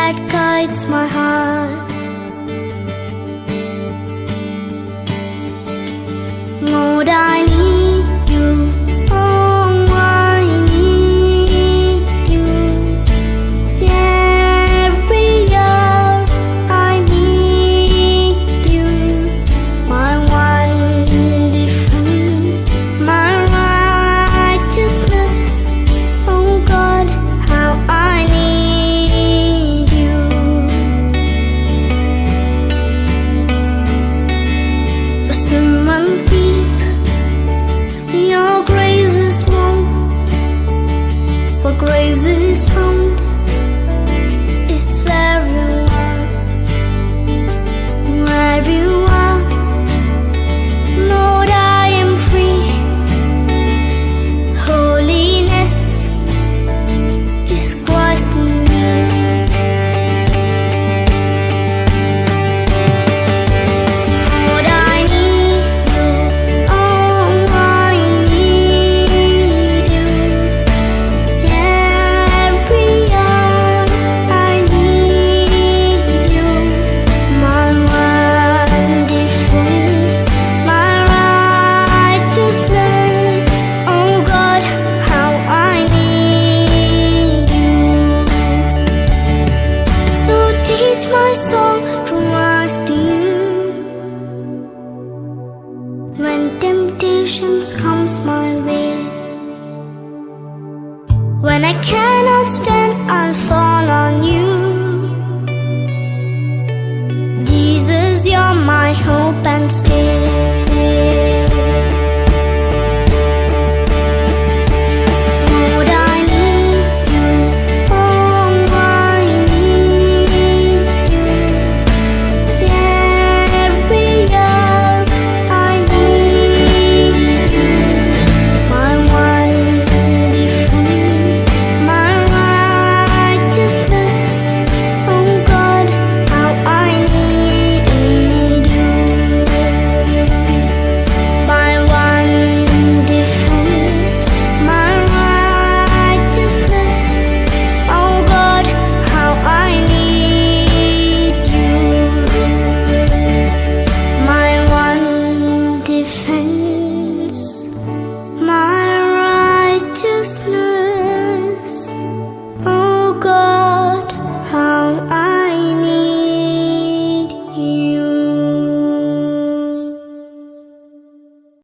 that guides my heart. Lord, I need you. Oh, I need you. Every hour I need you. My one defense, my righteousness. Oh God, how I need you. The sun runs deep, your grace is warm. Where grace is found is where you are. Where you are, Lord, I am free. Holiness is Christ in me. Lord, I need you. Oh, I need you. Every hour I need you. My one defense, my righteousness. Oh God, how I need you. So teach my soul to trust you. When temptations comes my